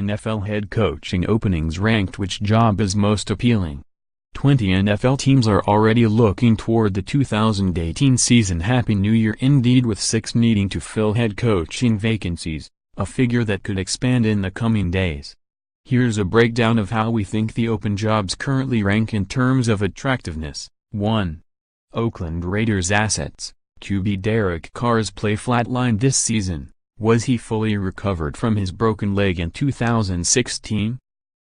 NFL head coaching openings ranked which job is most appealing. 20 NFL teams are already looking toward the 2018 season. Happy New Year indeed, with 6 needing to fill head coaching vacancies, a figure that could expand in the coming days. Here's a breakdown of how we think the open jobs currently rank in terms of attractiveness. 1. Oakland Raiders assets. QB Derek Carr's play flatlined this season. Was he fully recovered from his broken leg in 2016?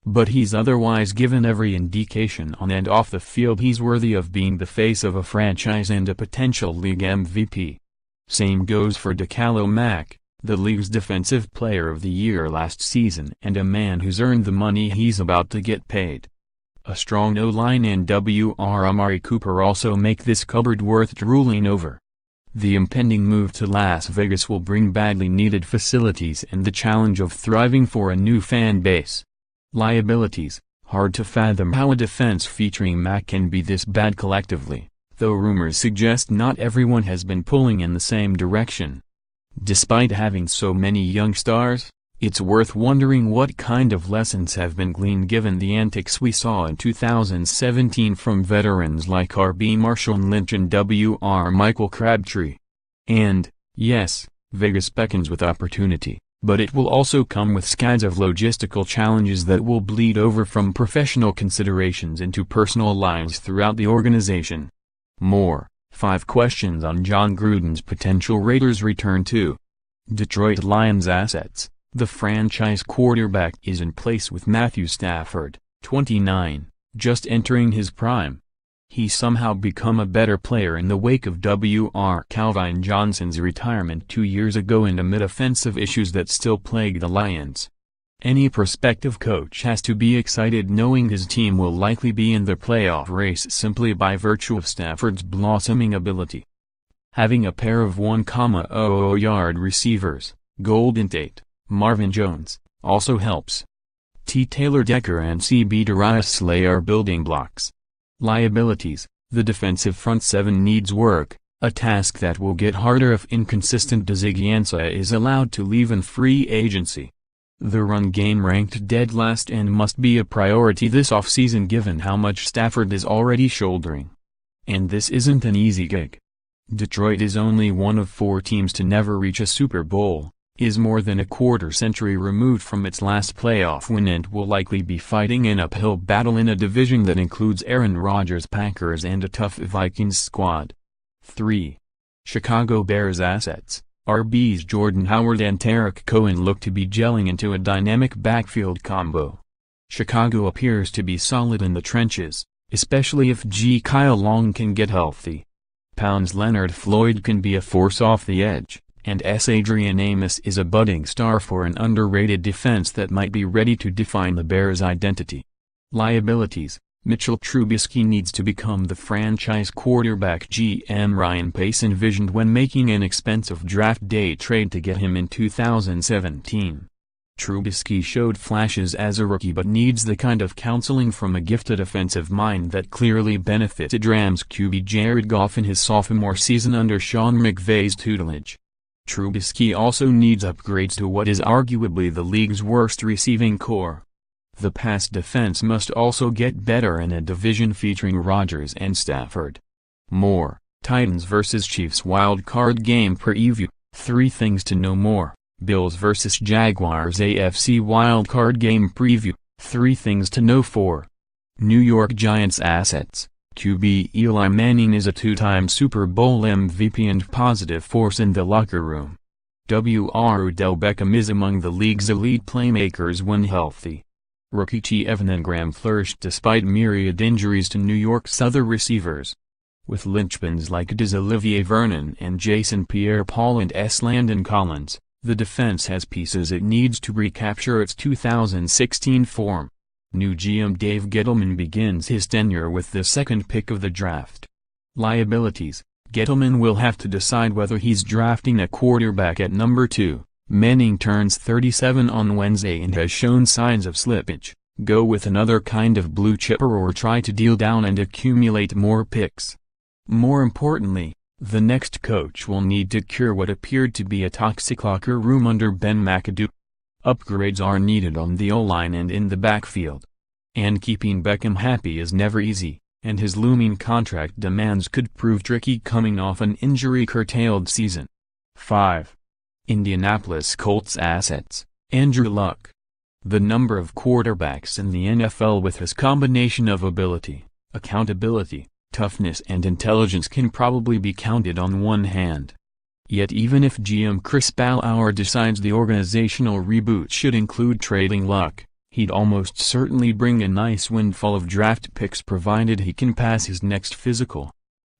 But he's otherwise given every indication on and off the field he's worthy of being the face of a franchise and a potential league MVP. Same goes for Khalil Mack, the league's Defensive Player of the Year last season and a man who's earned the money he's about to get paid. A strong O-line and Wr Amari Cooper also make this cupboard worth drooling over. The impending move to Las Vegas will bring badly needed facilities and the challenge of thriving for a new fan base. Liabilities. Hard to fathom how a defense featuring Mack can be this bad collectively, though rumors suggest not everyone has been pulling in the same direction. Despite having so many young stars, it's worth wondering what kind of lessons have been gleaned given the antics we saw in 2017 from veterans like R.B. Marshall Lynch and Wr Michael Crabtree. And, yes, Vegas beckons with opportunity, but it will also come with scads of logistical challenges that will bleed over from professional considerations into personal lives throughout the organization. More. 5 questions on Jon Gruden's potential Raiders return to Detroit Lions assets. The franchise quarterback is in place with Matthew Stafford, 29, just entering his prime. He's somehow become a better player in the wake of Wr Calvin Johnson's retirement 2 years ago and amid offensive issues that still plague the Lions. Any prospective coach has to be excited knowing his team will likely be in the playoff race simply by virtue of Stafford's blossoming ability. Having a pair of 1,00-yard receivers, Golden Tate, Marvin Jones, also helps. T. Taylor Decker and C.B. Darius Slay are building blocks. Liabilities. The defensive front seven needs work, a task that will get harder if inconsistent Ziggy Ansah is allowed to leave in free agency. The run game ranked dead last and must be a priority this offseason given how much Stafford is already shouldering. And this isn't an easy gig. Detroit is only one of 4 teams to never reach a Super Bowl, is more than a quarter-century removed from its last playoff win and will likely be fighting an uphill battle in a division that includes Aaron Rodgers' Packers and a tough Vikings squad. 3. Chicago Bears assets. RBs Jordan Howard and Tarik Cohen look to be gelling into a dynamic backfield combo. Chicago appears to be solid in the trenches, especially if Kyle Long can get healthy. Pounds Leonard Floyd can be a force off the edge, and Adrian Amos is a budding star for an underrated defense that might be ready to define the Bears' identity. Liabilities. Mitchell Trubisky needs to become the franchise quarterback GM Ryan Pace envisioned when making an expensive draft day trade to get him in 2017. Trubisky showed flashes as a rookie but needs the kind of counseling from a gifted offensive mind that clearly benefited Rams QB Jared Goff in his sophomore season under Sean McVay's tutelage. Trubisky also needs upgrades to what is arguably the league's worst receiving core. The pass defense must also get better in a division featuring Rodgers and Stafford. More. Titans vs. Chiefs Wild Card Game Preview. 3 things to know more. Bills vs. Jaguars AFC Wild Card Game Preview. 3 things to know. 4. New York Giants assets. QB Eli Manning is a 2-time Super Bowl MVP and positive force in the locker room. Wr Odell Beckham is among the league's elite playmakers when healthy. Rookie T. Evan Engram flourished despite myriad injuries to New York's other receivers. With linchpins like Olivier Vernon and Jason Pierre-Paul and Landon Collins, the defense has pieces it needs to recapture its 2016 form. New GM Dave Gettleman begins his tenure with the 2nd pick of the draft. Liabilities. Gettleman will have to decide whether he's drafting a quarterback at number 2. Manning turns 37 on Wednesday and has shown signs of slippage. Go with another kind of blue chipper or try to deal down and accumulate more picks. More importantly, the next coach will need to cure what appeared to be a toxic locker room under Ben McAdoo. Upgrades are needed on the O-line and in the backfield. And keeping Beckham happy is never easy, and his looming contract demands could prove tricky coming off an injury-curtailed season. 5. Indianapolis Colts assets. Andrew Luck. The number of quarterbacks in the NFL with his combination of ability, accountability, toughness and intelligence can probably be counted on one hand. Yet even if GM Chris Ballard decides the organizational reboot should include trading Luck, he'd almost certainly bring a nice windfall of draft picks provided he can pass his next physical.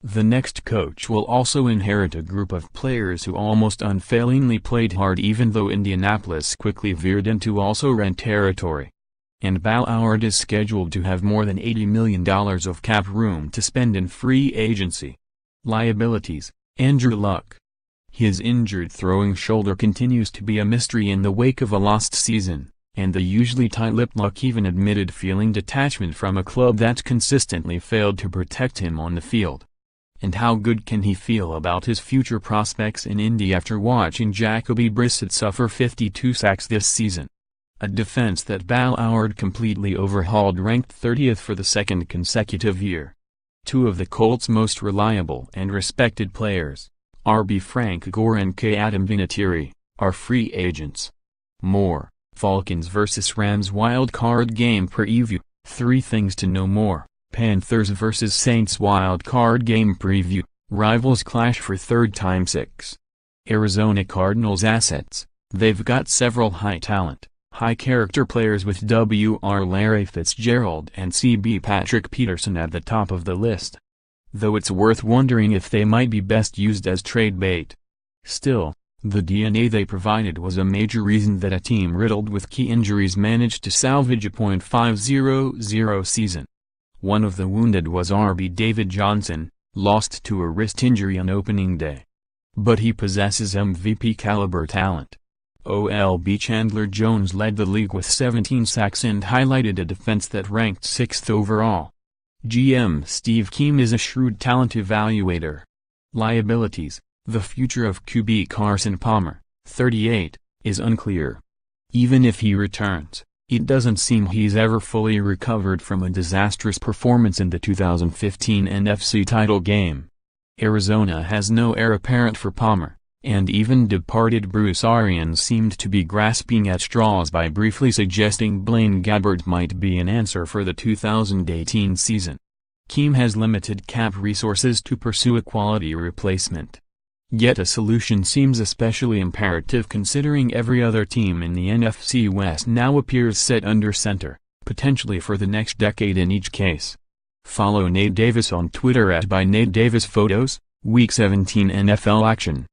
The next coach will also inherit a group of players who almost unfailingly played hard even though Indianapolis quickly veered into also-ran territory. And Ballard is scheduled to have more than $80 million of cap room to spend in free agency. Liabilities. Andrew Luck. His injured throwing shoulder continues to be a mystery in the wake of a lost season, and the usually tight-lipped Luck even admitted feeling detachment from a club that's consistently failed to protect him on the field. And how good can he feel about his future prospects in Indy after watching Jacoby Brissett suffer 52 sacks this season? A defense that Ballard completely overhauled ranked 30th for the second consecutive year. Two of the Colts' most reliable and respected players, RB Frank Gore and K. Adam Vinatieri, are free agents. More, Falcons vs. Rams Wild Card Game Preview, 3 things to know more. Panthers vs. Saints Wild Card Game Preview, rivals clash for third time 6. Arizona Cardinals assets. They've got several high-talent, high-character players with W.R. Larry Fitzgerald and C.B. Patrick Peterson at the top of the list. Though it's worth wondering if they might be best used as trade bait. Still, the DNA they provided was a major reason that a team riddled with key injuries managed to salvage a .500 season. One of the wounded was RB David Johnson, lost to a wrist injury on opening day. But he possesses MVP-caliber talent. OLB Chandler Jones led the league with 17 sacks and highlighted a defense that ranked 6th overall. GM Steve Keim is a shrewd talent evaluator. Liabilities. The future of QB Carson Palmer, 38, is unclear. Even if he returns, it doesn't seem he's ever fully recovered from a disastrous performance in the 2015 NFC title game. Arizona has no heir apparent for Palmer, and even departed Bruce Arians seemed to be grasping at straws by briefly suggesting Blaine Gabbert might be an answer for the 2018 season. Keim has limited cap resources to pursue a quality replacement. Yet a solution seems especially imperative considering every other team in the NFC West now appears set under center, potentially for the next decade in each case. Follow Nate Davis on Twitter @ByNateDavisPhotos, Week 17 NFL action.